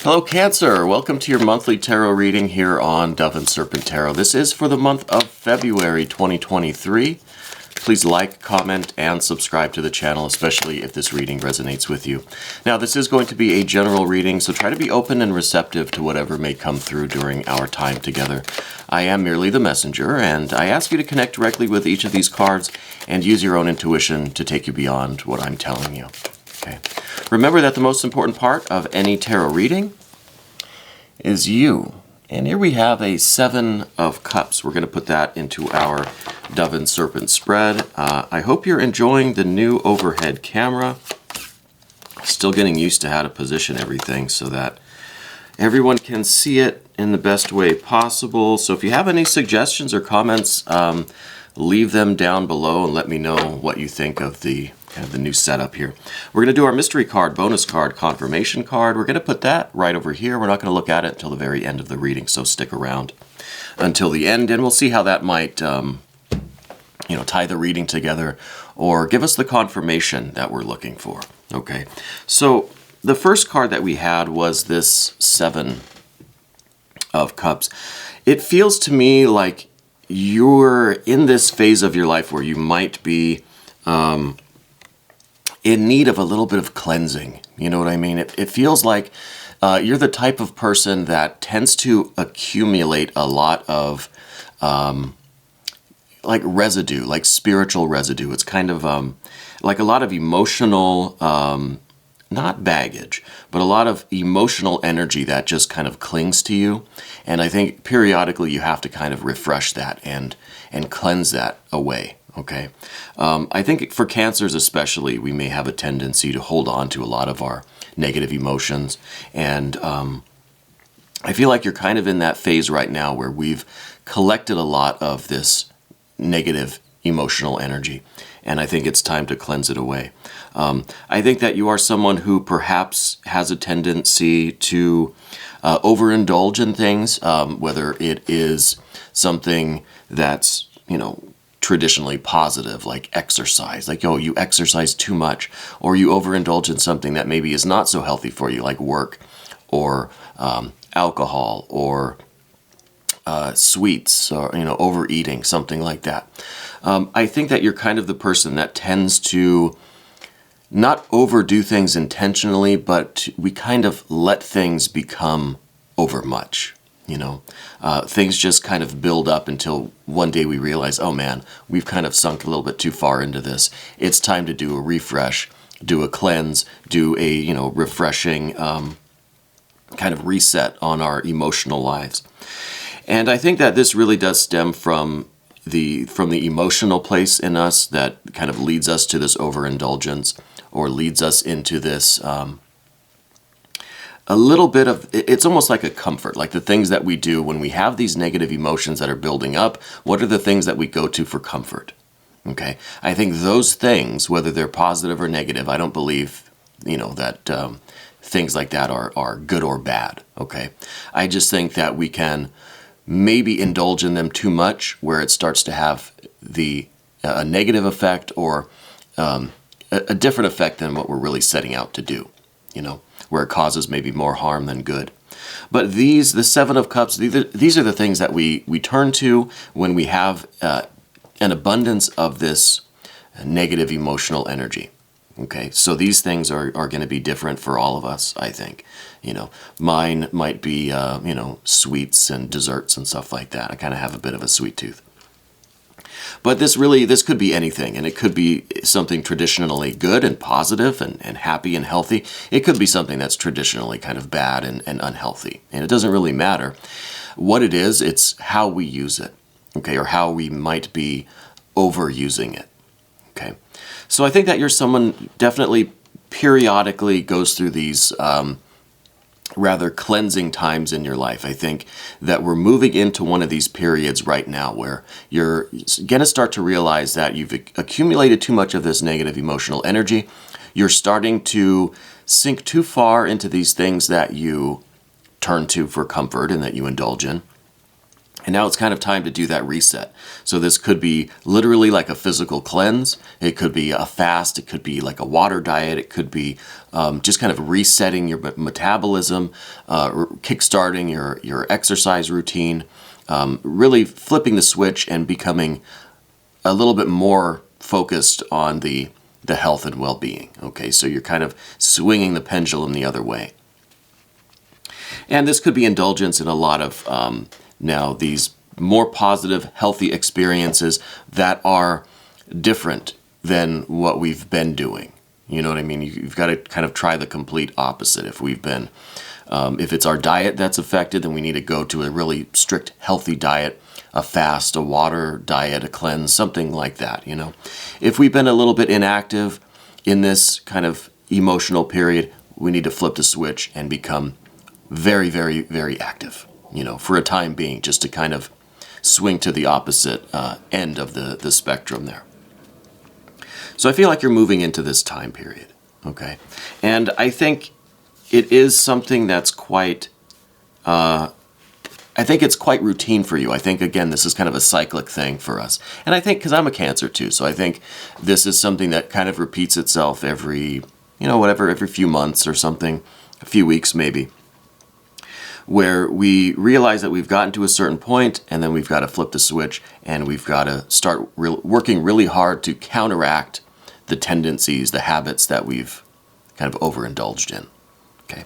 Hello Cancer, welcome to your monthly tarot reading here on Dove and Serpent Tarot. This is for the month of February 2023. Please like, comment, and subscribe to the channel, especially if this reading resonates with you. Now this is going to be a general reading, so try to be open and receptive to whatever may come through during our time together. I am merely the messenger, and I ask you to connect directly with each of these cards and use your own intuition to take you beyond what I'm telling you. Okay. Remember that the most important part of any tarot reading is you. And here we have a 7 of Cups. We're going to put that into our Dove and Serpent spread. I hope you're enjoying the new overhead camera. Still getting used to how to position everything so that everyone can see it in the best way possible. So if you have any suggestions or comments, leave them down below and let me know what you think of the new setup here. We're going to do our mystery card, bonus card, confirmation card. We're going to put that right over here. We're not going to look at it until the very end of the reading, so stick around until the end, and we'll see how that might, tie the reading together or give us the confirmation that we're looking for. Okay, so the first card that we had was this 7 of Cups. It feels to me like you're in this phase of your life where you might be in need of a little bit of cleansing. You know what I mean? It feels like you're the type of person that tends to accumulate a lot of like residue, like spiritual residue. It's kind of like a lot of emotional, not baggage, but a lot of emotional energy that just kind of clings to you. And I think periodically you have to kind of refresh that and cleanse that away. Okay. I think for Cancers especially, we may have a tendency to hold on to a lot of our negative emotions. And I feel like you're kind of in that phase right now where we've collected a lot of this negative emotional energy. And I think it's time to cleanse it away. I think that you are someone who perhaps has a tendency to overindulge in things, whether it is something that's, traditionally positive, like exercise, like, oh, you exercise too much, or you overindulge in something that maybe is not so healthy for you, like work, or alcohol, or sweets, or, overeating, something like that. I think that you're kind of the person that tends to not overdo things intentionally, but we kind of let things become overmuch. Things just kind of build up until one day we realize, oh man, we've kind of sunk a little bit too far into this. It's time to do a refresh, do a cleanse, do a, refreshing kind of reset on our emotional lives. And I think that this really does stem from the emotional place in us that kind of leads us to this overindulgence, or leads us into this a little bit of, it's almost like a comfort, like the things that we do when we have these negative emotions that are building up. What are the things that we go to for comfort? Okay, I think those things, whether they're positive or negative, I don't believe, that things like that are good or bad. Okay, I just think that we can maybe indulge in them too much, where it starts to have a negative effect, or a different effect than what we're really setting out to do. Where it causes maybe more harm than good. But the 7 of Cups, these are the things that we turn to when we have an abundance of this negative emotional energy. Okay, so these things are going to be different for all of us, I think. Mine might be, sweets and desserts and stuff like that. I kind of have a bit of a sweet tooth. But this could be anything, and it could be something traditionally good and positive and happy and healthy. It could be something that's traditionally kind of bad and unhealthy. And it doesn't really matter what it is, it's how we use it, okay, or how we might be overusing it, okay? So I think that you're someone definitely periodically goes through these rather cleansing times in your life. I think that we're moving into one of these periods right now where you're going to start to realize that you've accumulated too much of this negative emotional energy. You're starting to sink too far into these things that you turn to for comfort and that you indulge in. And now it's kind of time to do that reset. So this could be literally like a physical cleanse. It could be a fast. It could be like a water diet. It could be just kind of resetting your metabolism, kickstarting your exercise routine, really flipping the switch and becoming a little bit more focused on the health and well-being. Okay, so you're kind of swinging the pendulum the other way. And this could be indulgence in a lot of now these more positive, healthy experiences that are different than what we've been doing. You know what I mean? You've got to kind of try the complete opposite. If we've been, if it's our diet that's affected, then we need to go to a really strict, healthy diet, a fast, a water diet, a cleanse, something like that, you know? If we've been a little bit inactive in this kind of emotional period, we need to flip the switch and become very, very, very active, you know, for a time being, just to kind of swing to the opposite end of the spectrum there. So I feel like you're moving into this time period, okay? And I think it is something that's quite, I think it's quite routine for you. I think, again, this is kind of a cyclic thing for us. And I think, because I'm a Cancer too, so I think this is something that kind of repeats itself every, you know, whatever, every few months or something, a few weeks maybe, where we realize that we've gotten to a certain point and then we've got to flip the switch and we've got to start working really hard to counteract the tendencies, the habits that we've kind of overindulged in. Okay.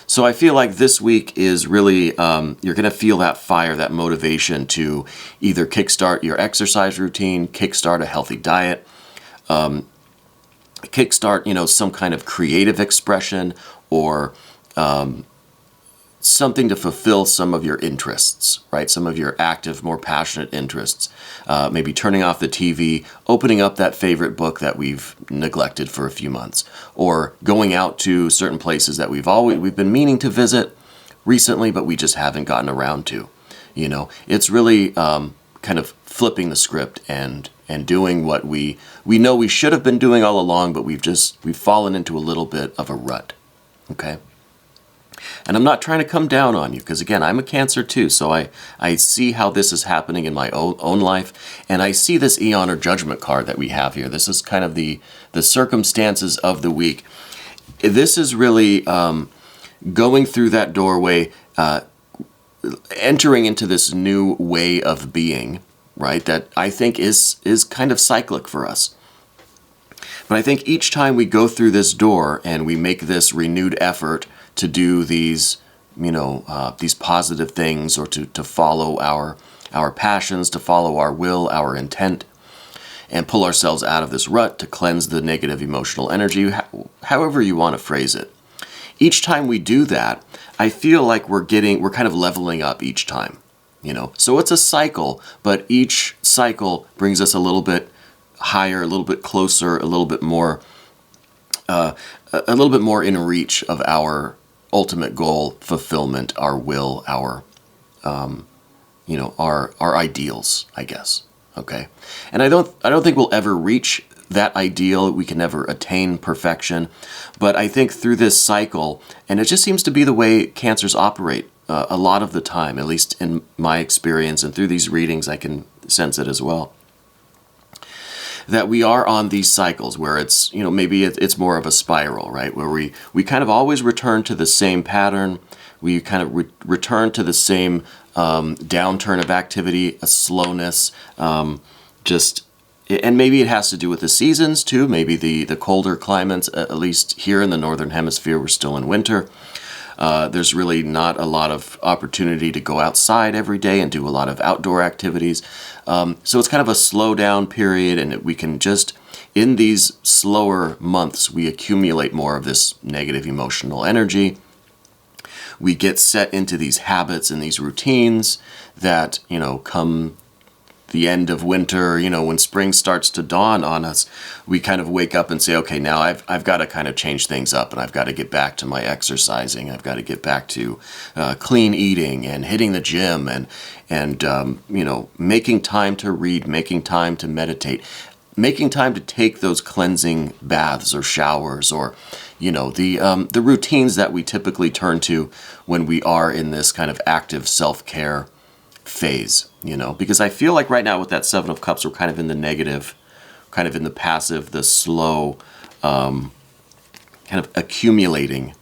So I feel like this week is really, you're going to feel that fire, that motivation to either kickstart your exercise routine, kickstart a healthy diet, kickstart, you know, some kind of creative expression, or something to fulfill some of your interests, right? Some of your active, more passionate interests. Maybe turning off the TV, opening up that favorite book that we've neglected for a few months, or going out to certain places that we've been meaning to visit recently, but we just haven't gotten around to. You know, it's really kind of flipping the script and doing what we know we should have been doing all along, but we've fallen into a little bit of a rut. Okay. And I'm not trying to come down on you, because again, I'm a Cancer too, so I see how this is happening in my own life, and I see this Eon or Judgment card that we have here. This is kind of the circumstances of the week. This is really going through that doorway, entering into this new way of being, right, that I think is kind of cyclic for us. But I think each time we go through this door and we make this renewed effort to do these, you know, these positive things, or to follow our passions, to follow our will, our intent, and pull ourselves out of this rut, to cleanse the negative emotional energy, however you want to phrase it. Each time we do that, I feel like we're kind of leveling up each time, you know. So it's a cycle, but each cycle brings us a little bit higher, a little bit closer, a little bit more in reach of our ultimate goal, fulfillment, our will, our you know, our ideals, I guess. Okay. And I don't think we'll ever reach that ideal. We can never attain perfection, but I think through this cycle, and it just seems to be the way Cancers operate a lot of the time, at least in my experience, and through these readings I can sense it as well, that we are on these cycles where it's, you know, maybe it's more of a spiral, right? Where we kind of always return to the same pattern. We kind of return to the same downturn of activity, a slowness, and maybe it has to do with the seasons too. Maybe the colder climates, at least here in the Northern Hemisphere, we're still in winter. There's really not a lot of opportunity to go outside every day and do a lot of outdoor activities. So it's kind of a slow down period, and we can just, in these slower months, we accumulate more of this negative emotional energy. We get set into these habits and these routines that, you know, come the end of winter, you know, when spring starts to dawn on us, we kind of wake up and say, okay, now I've got to kind of change things up, and I've got to get back to my exercising. I've got to get back to clean eating and hitting the gym and you know, making time to read, making time to meditate, making time to take those cleansing baths or showers, or, you know, the routines that we typically turn to when we are in this kind of active self-care phase, because I feel like right now with that Seven of Cups, we're kind of in the negative, kind of in the passive, the slow, kind of accumulating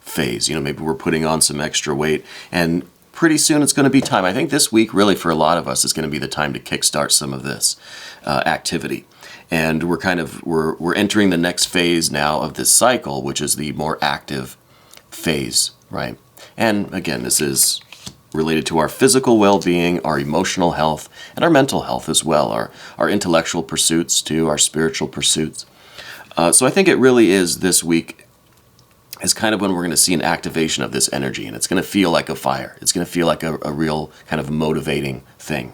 phase. Maybe we're putting on some extra weight, and pretty soon it's going to be time. I think this week, really, for a lot of us, is going to be the time to kickstart some of this activity. And we're entering the next phase now of this cycle, which is the more active phase, right? And again, this is related to our physical well-being, our emotional health, and our mental health as well, our intellectual pursuits too, our spiritual pursuits. So I think it really is this week is kind of when we're going to see an activation of this energy, and it's going to feel like a fire. It's going to feel like a real kind of motivating thing.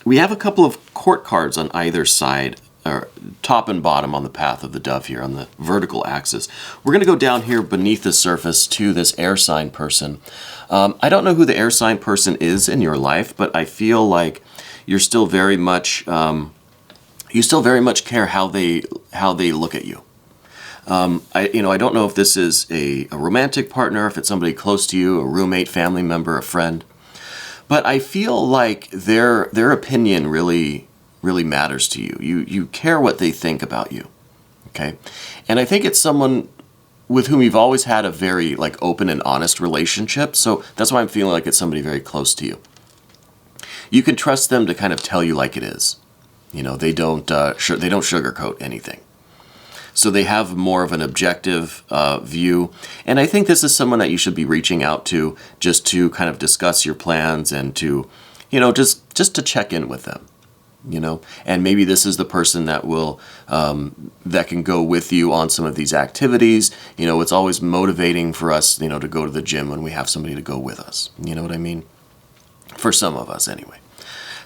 We have a couple of court cards on either side, or top and bottom on the path of the dove here on the vertical axis. We're going to go down here beneath the surface to this air sign person. I don't know who the air sign person is in your life, but I feel like you're still very much, you still very much care how they look at you. I don't know if this is a romantic partner, if it's somebody close to you, a roommate, family member, a friend. But I feel like their opinion really matters to you. You care what they think about you, okay? And I think it's someone with whom you've always had a very open and honest relationship. So that's why I'm feeling like it's somebody very close to you. You can trust them to kind of tell you like it is. They don't sugarcoat anything. So they have more of an objective view. And I think this is someone that you should be reaching out to just to kind of discuss your plans and to, just to check in with them, And maybe this is the person that will, that can go with you on some of these activities. It's always motivating for us, to go to the gym when we have somebody to go with us. You know what I mean? For some of us anyway.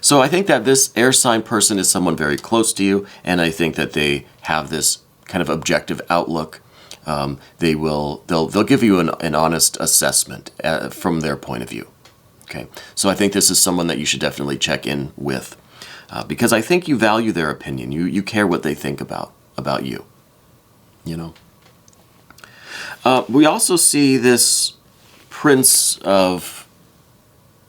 So I think that this air sign person is someone very close to you. And I think that they have this kind of objective outlook. They'll give you an honest assessment from their point of view. Okay, so I think this is someone that you should definitely check in with because I think you value their opinion. You care what they think about you. We also see this Prince of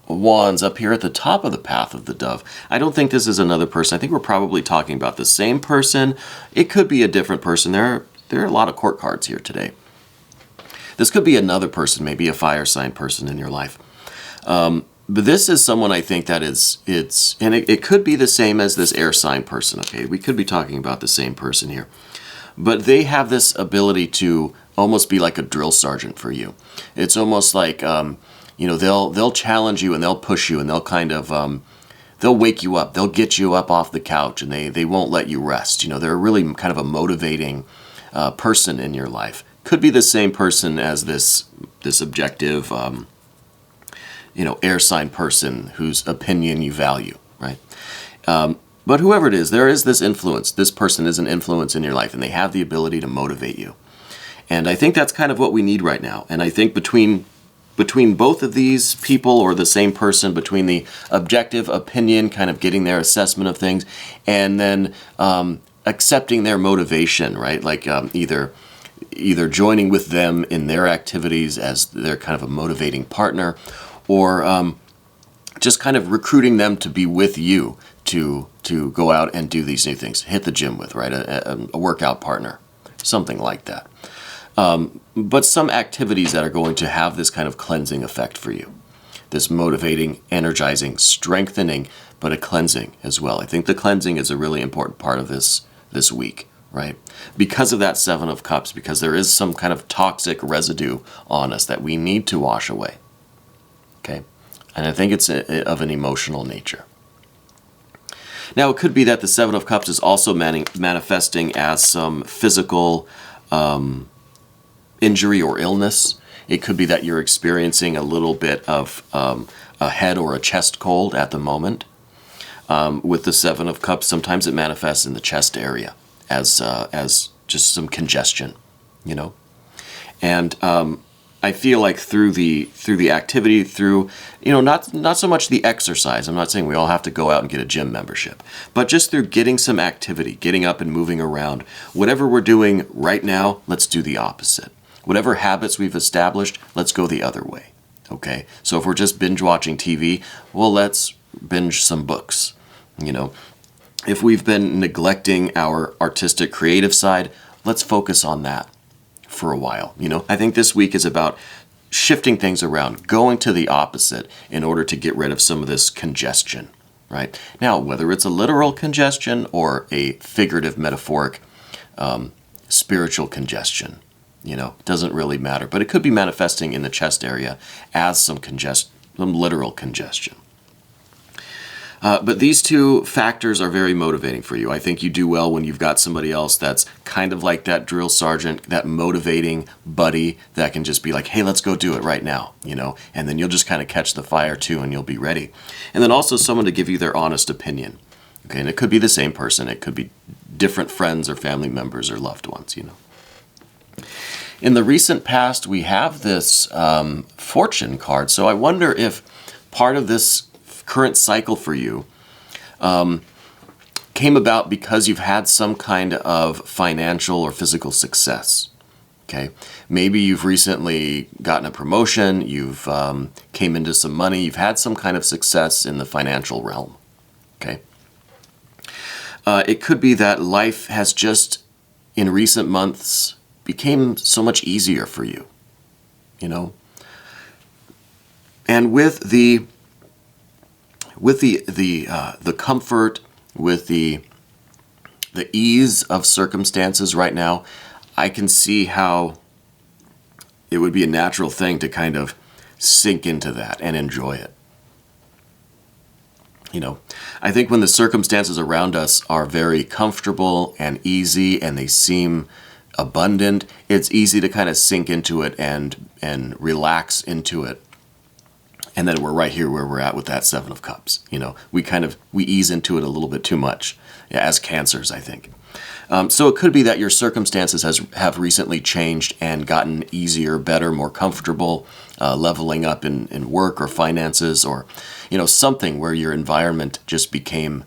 Wands up here at the top of the path of the dove. I don't think this is another person. I think we're probably talking about the same person. It could be a different person. There are a lot of court cards here today. This could be another person, maybe a fire sign person in your life. But this is someone I think that it could be the same as this air sign person, okay? We could be talking about the same person here. But they have this ability to almost be like a drill sergeant for you. It's almost like, they'll challenge you and they'll push you and they'll kind of, they'll wake you up. They'll get you up off the couch and they won't let you rest. They're really kind of a motivating person in your life. Could be the same person as this objective, air sign person whose opinion you value, right? But whoever it is, there is this influence. This person is an influence in your life and they have the ability to motivate you. And I think that's kind of what we need right now. And I think between both of these people or the same person, between the objective opinion, kind of getting their assessment of things, and then accepting their motivation, right? Like either joining with them in their activities as their kind of a motivating partner, or just kind of recruiting them to be with you to go out and do these new things, hit the gym with, right? A workout partner, something like that. But some activities that are going to have this kind of cleansing effect for you. This motivating, energizing, strengthening, but a cleansing as well. I think the cleansing is a really important part of this week, right? Because of that Seven of Cups, because there is some kind of toxic residue on us that we need to wash away, okay? And I think it's of an emotional nature. Now, it could be that the Seven of Cups is also manifesting as some physical injury or illness. It could be that you're experiencing a little bit of a head or a chest cold at the moment. With the Seven of Cups, sometimes it manifests in the chest area as just some congestion, And I feel like through the activity, through not so much the exercise. I'm not saying we all have to go out and get a gym membership, but just through getting some activity, getting up and moving around. Whatever we're doing right now, let's do the opposite. Whatever habits we've established, let's go the other way. Okay, so if we're just binge watching TV, well, let's binge some books. You know, if we've been neglecting our artistic creative side, let's focus on that for a while. You know, I think this week is about shifting things around, going to the opposite in order to get rid of some of this congestion, right? Now, whether it's a literal congestion or a figurative, metaphoric, spiritual congestion, you know, doesn't really matter. But it could be manifesting in the chest area as some literal congestion. But these two factors are very motivating for you. I think you do well when you've got somebody else that's kind of like that drill sergeant, that motivating buddy that can just be like, hey, let's go do it right now, you know, and then you'll just kind of catch the fire too and you'll be ready. And then also someone to give you their honest opinion. Okay, and it could be the same person. It could be different friends or family members or loved ones, you know. In the recent past, we have this fortune card. So I wonder if part of this current cycle for you came about because you've had some kind of financial or physical success. Okay, maybe you've recently gotten a promotion, you've came into some money, you've had some kind of success in the financial realm. Okay, it could be that life has just, in recent months, became so much easier for you, you know, and with the comfort, with the ease of circumstances right now, I can see how it would be a natural thing to kind of sink into that and enjoy it. You know, I think when the circumstances around us are very comfortable and easy and they seem abundant, it's easy to kind of sink into it and relax into it. And then we're right here where we're at with that Seven of Cups. You know, we ease into it a little bit too much, as Cancers, I think. So it could be that your circumstances have recently changed and gotten easier, better, more comfortable, leveling up in work or finances, or, you know, something where your environment just became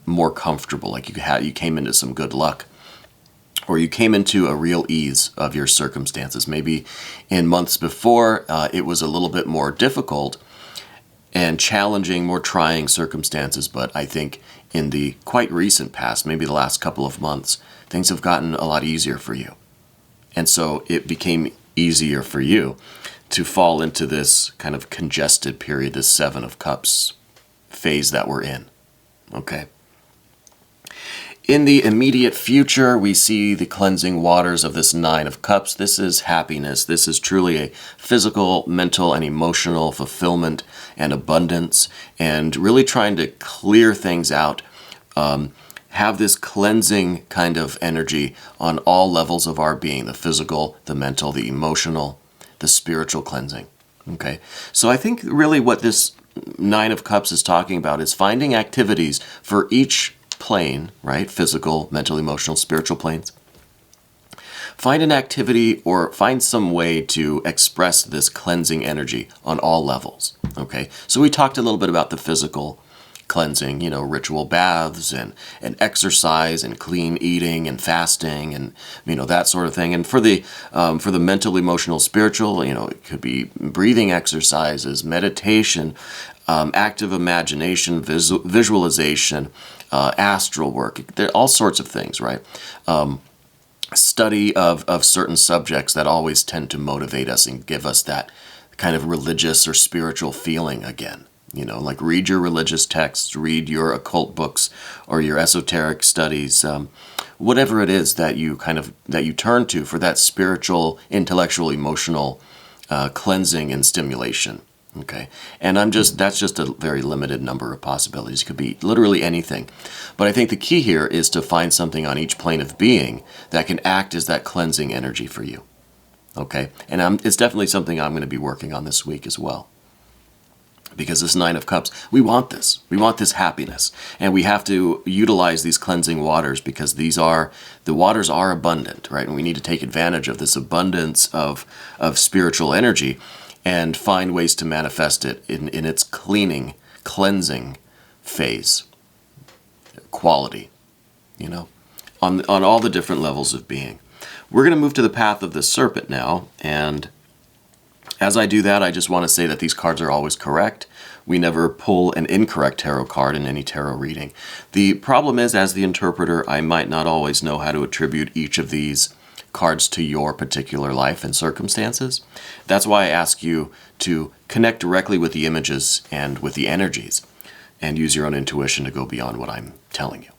more comfortable, like you came into some good luck, or you came into a real ease of your circumstances. Maybe in months before, it was a little bit more difficult and challenging, more trying circumstances, but I think in the quite recent past, maybe the last couple of months, things have gotten a lot easier for you. And so it became easier for you to fall into this kind of congested period, this Seven of Cups phase that we're in. Okay. In the immediate future, we see the cleansing waters of this Nine of Cups. This is happiness. This is truly a physical, mental, and emotional fulfillment and abundance, and really trying to clear things out, have this cleansing kind of energy on all levels of our being, the physical, the mental, the emotional, the spiritual cleansing. Okay, so I think really what this Nine of Cups is talking about is finding activities for each plane, right? Physical, mental, emotional, spiritual planes. Find an activity or find some way to express this cleansing energy on all levels. Okay, so we talked a little bit about the physical cleansing, you know, ritual baths and exercise and clean eating and fasting and, you know, that sort of thing. And for the mental, emotional, spiritual, you know, it could be breathing exercises, meditation, active imagination, visualization, astral work. There are all sorts of things, right? Study of certain subjects that always tend to motivate us and give us that kind of religious or spiritual feeling again. You know, like read your religious texts, read your occult books or your esoteric studies, whatever it is that you turn to for that spiritual, intellectual, emotional cleansing and stimulation. Okay, and that's just a very limited number of possibilities. It could be literally anything. But I think the key here is to find something on each plane of being that can act as that cleansing energy for you. Okay, and it's definitely something I'm going to be working on this week as well. Because this Nine of Cups, we want this. We want this happiness. And we have to utilize these cleansing waters because the waters are abundant, right? And we need to take advantage of this abundance of spiritual energy and find ways to manifest it in its cleansing phase, quality, you know, on all the different levels of being. We're going to move to the path of the Serpent now, and As I do that, I just want to say that these cards are always correct. We never pull an incorrect tarot card in any tarot reading. The problem is, as the interpreter, I might not always know how to attribute each of these cards to your particular life and circumstances. That's why I ask you to connect directly with the images and with the energies and use your own intuition to go beyond what I'm telling you,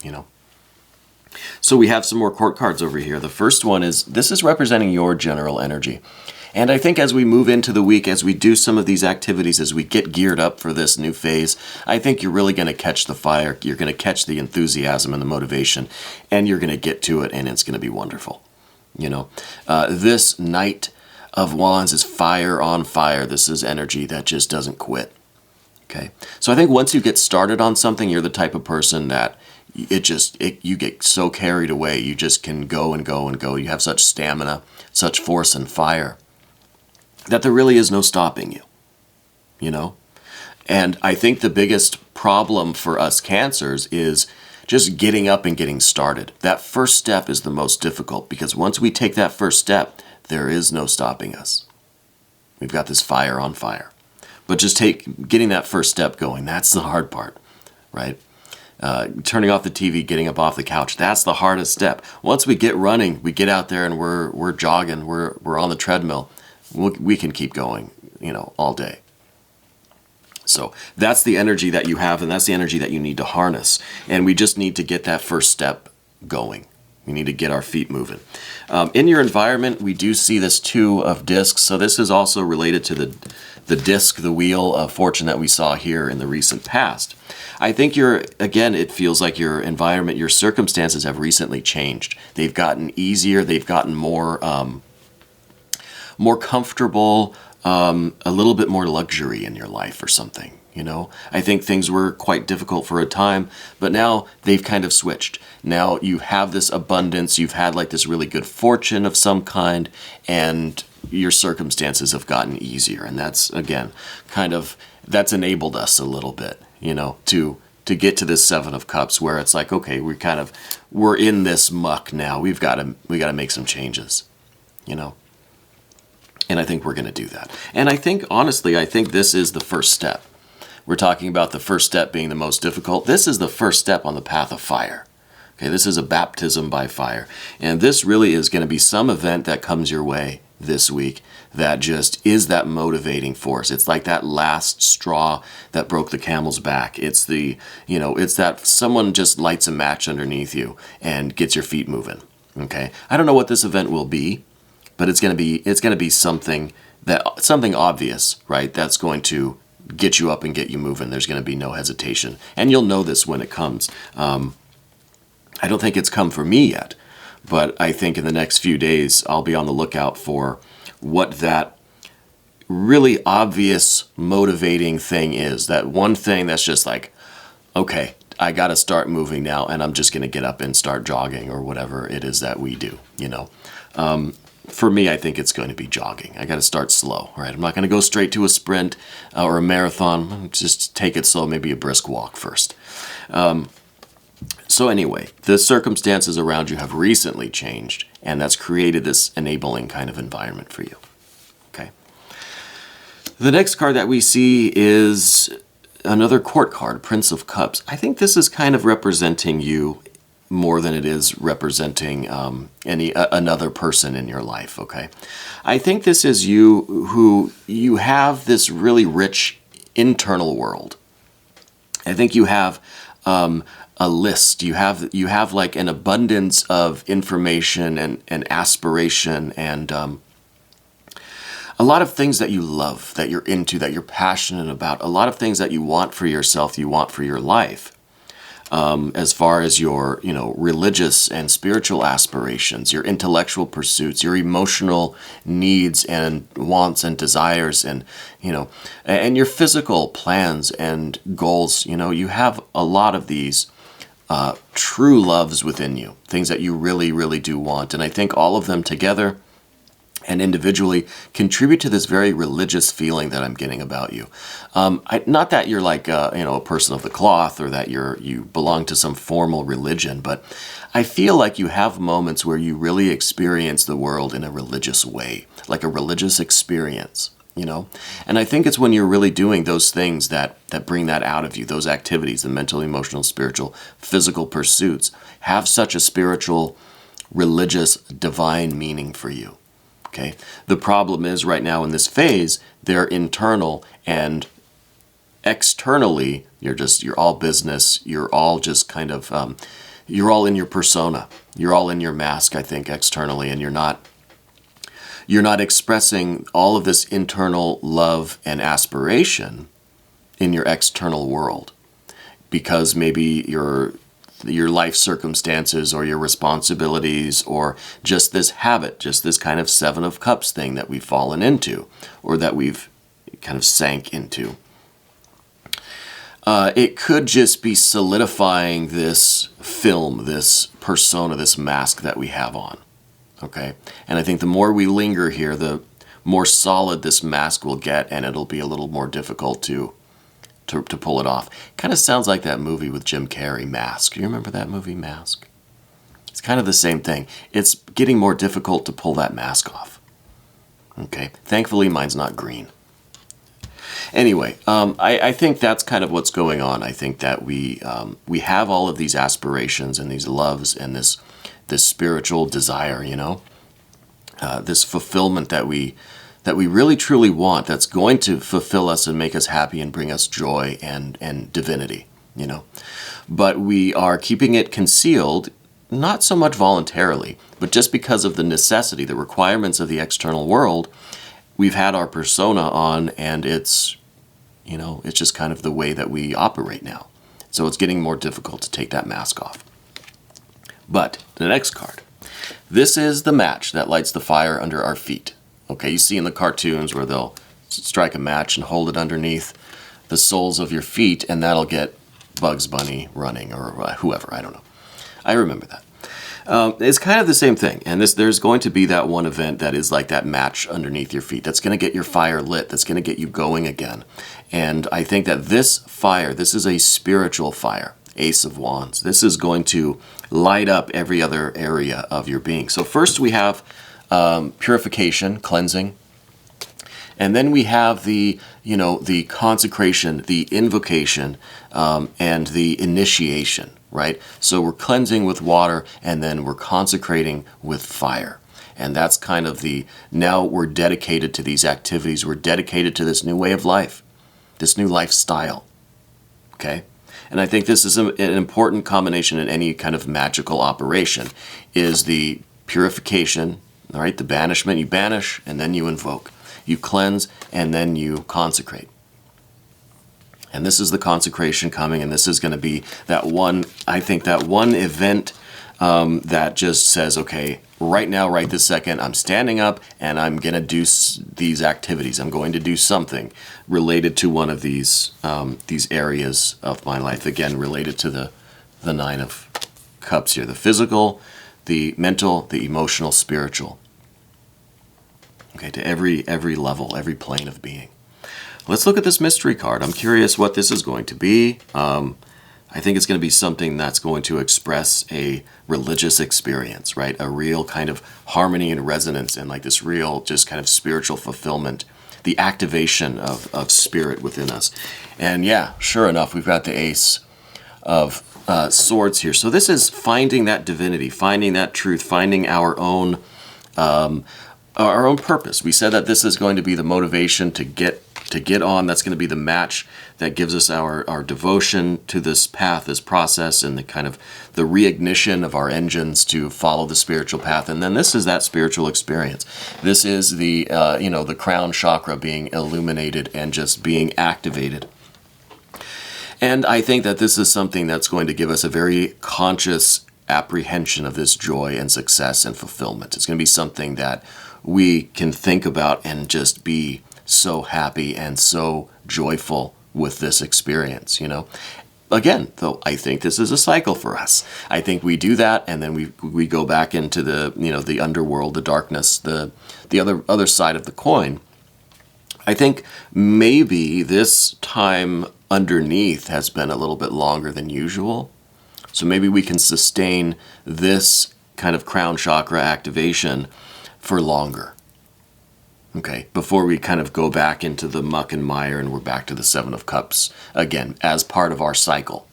you know. So we have some more court cards over here. The first one is, this is representing your general energy. And I think as we move into the week, as we do some of these activities, as we get geared up for this new phase, I think you're really going to catch the fire. You're going to catch the enthusiasm and the motivation, and you're going to get to it, and it's going to be wonderful. You know, this Knight of Wands is fire on fire. This is energy that just doesn't quit. Okay, so I think once you get started on something, you're the type of person that you get so carried away. You just can go and go and go. You have such stamina, such force and fire, that there really is no stopping you, you know? And I think the biggest problem for us Cancers is just getting up and getting started. That first step is the most difficult, because once we take that first step, there is no stopping us. We've got this fire on fire. But just getting that first step going, that's the hard part, right? Turning off the TV, getting up off the couch, that's the hardest step. Once we get running, we get out there and we're jogging, we're on the treadmill, we can keep going, you know, all day. So that's the energy that you have, and that's the energy that you need to harness. And we just need to get that first step going. We need to get our feet moving. In your environment, we do see this Two of Discs. So this is also related to the disc, the wheel of fortune that we saw here in the recent past. I think it feels like your environment, your circumstances have recently changed. They've gotten easier. They've gotten more comfortable, a little bit more luxury in your life or something, you know? I think things were quite difficult for a time, but now they've kind of switched. Now you have this abundance, you've had like this really good fortune of some kind, and your circumstances have gotten easier. And that's, again, that's enabled us a little bit, you know, to get to this Seven of Cups, where it's like, okay, we're in this muck now. We got to make some changes, you know? And I think we're going to do that. And I think, honestly, this is the first step. We're talking about the first step being the most difficult. This is the first step on the path of fire. Okay, this is a baptism by fire. And this really is going to be some event that comes your way this week that just is that motivating force. It's like that last straw that broke the camel's back. It's it's that someone just lights a match underneath you and gets your feet moving. Okay, I don't know what this event will be, but it's going to be something obvious, right? That's going to get you up and get you moving. There's going to be no hesitation, and you'll know this when it comes. I don't think it's come for me yet, but I think in the next few days I'll be on the lookout for what that really obvious motivating thing is. That one thing that's just like, okay, I got to start moving now, and I'm just going to get up and start jogging or whatever it is that we do, you know. For me, I think it's going to be jogging. I got to start slow, right? I'm not going to go straight to a sprint or a marathon. Just take it slow, maybe a brisk walk first. So anyway, the circumstances around you have recently changed, and that's created this enabling kind of environment for you. Okay. The next card that we see is another court card, Prince of Cups. I think this is kind of representing you more than it is representing another person in your life, okay? I think this is you have this really rich internal world. I think you have a list. You have like an abundance of information and aspiration and a lot of things that you love, that you're into, that you're passionate about, a lot of things that you want for yourself, you want for your life. As far as your, religious and spiritual aspirations, your intellectual pursuits, your emotional needs and wants and desires, and, and your physical plans and goals, you have a lot of these true loves within you, things that you really, really do want. And I think all of them together and individually contribute to this very religious feeling that I'm getting about you. Not that you're like a person of the cloth, or that you belong to some formal religion, but I feel like you have moments where you really experience the world in a religious way, like a religious experience. And I think it's when you're really doing those things that bring that out of you, those activities, the mental, emotional, spiritual, physical pursuits, have such a spiritual, religious, divine meaning for you. Okay. The problem is right now in this phase, they're internal, and externally, you're all business. You're all just kind of, you're all in your persona. You're all in your mask, I think, externally, and you're not expressing all of this internal love and aspiration in your external world, because maybe your life circumstances or your responsibilities, or just this habit, just this kind of Seven of Cups thing that we've fallen into, or that we've kind of sank into. It could just be solidifying this film, this persona, this mask that we have on. Okay? And I think the more we linger here, the more solid this mask will get, and it'll be a little more difficult to pull it off. Kind of sounds like that movie with Jim Carrey, Mask. You remember that movie, Mask? It's kind of the same thing. It's getting more difficult to pull that mask off. Okay? Thankfully, mine's not green. Anyway, I think that's kind of what's going on. I think that we have all of these aspirations and these loves and this spiritual desire, this fulfillment that we really truly want, that's going to fulfill us and make us happy and bring us joy and divinity, But we are keeping it concealed, not so much voluntarily, but just because of the necessity, the requirements of the external world. We've had our persona on, and it's just kind of the way that we operate now. So it's getting more difficult to take that mask off. But the next card. This is the match that lights the fire under our feet. Okay, you see in the cartoons where they'll strike a match and hold it underneath the soles of your feet, and that'll get Bugs Bunny running, or whoever, I don't know. I remember that. It's kind of the same thing, and there's going to be that one event that is like that match underneath your feet. That's going to get your fire lit. That's going to get you going again. And I think that this fire, this is a spiritual fire. Ace of Wands. This is going to light up every other area of your being. So first we have purification, cleansing. And then we have the consecration, the invocation, and the initiation, right? So we're cleansing with water, and then we're consecrating with fire. And that's kind of now we're dedicated to these activities. We're dedicated to this new way of life, this new lifestyle, okay? And I think this is an important combination in any kind of magical operation, is the purification, all right, the banishment. You banish, and then you invoke. You cleanse, and then you consecrate. And this is the consecration coming, and this is going to be that one event that just says, okay, right now, right this second, I'm standing up, and I'm going to do these activities. I'm going to do something related to one of these areas of my life. Again, related to the Nine of Cups here. The physical, the mental, the emotional, spiritual. Okay, to every level, every plane of being. Let's look at this mystery card. I'm curious what this is going to be. I think it's going to be something that's going to express a religious experience, right? A real kind of harmony and resonance, and like this real just kind of spiritual fulfillment, the activation of spirit within us. And yeah, sure enough, we've got the Ace of Swords here. So this is finding that divinity, finding that truth, finding our own purpose. We said that this is going to be the motivation to get on. That's going to be the match that gives us our devotion to this path, this process, and the kind of the reignition of our engines to follow the spiritual path. And then this is that spiritual experience. This is the the crown chakra being illuminated and just being activated. And I think that this is something that's going to give us a very conscious apprehension of this joy and success and fulfillment. It's going to be something that we can think about and just be so happy and so joyful with this experience, again, though, I think this is a cycle for us. I think we do that, and then we go back into the, you know, the underworld, the darkness, the other side of the coin. I think maybe this time underneath has been a little bit longer than usual. So maybe we can sustain this kind of crown chakra activation for longer. Okay, before we kind of go back into the muck and mire and we're back to the Seven of Cups again as part of our cycle.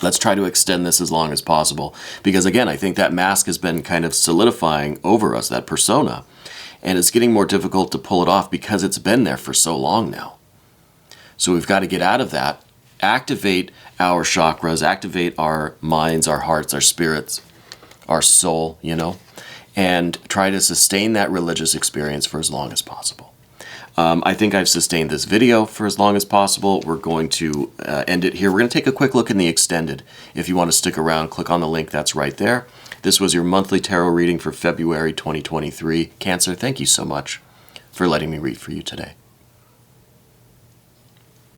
Let's try to extend this as long as possible, because again, I think that mask has been kind of solidifying over us, that persona, and it's getting more difficult to pull it off because it's been there for so long now. So we've got to get out of that, activate our chakras, activate our minds, our hearts, our spirits, our soul, you know, and try to sustain that religious experience for as long as possible. I think I've sustained this video for as long as possible. We're going to end it here. We're going to take a quick look in the extended. If you want to stick around, click on the link that's right there. This was your monthly tarot reading for February 2023. Cancer, thank you so much for letting me read for you today.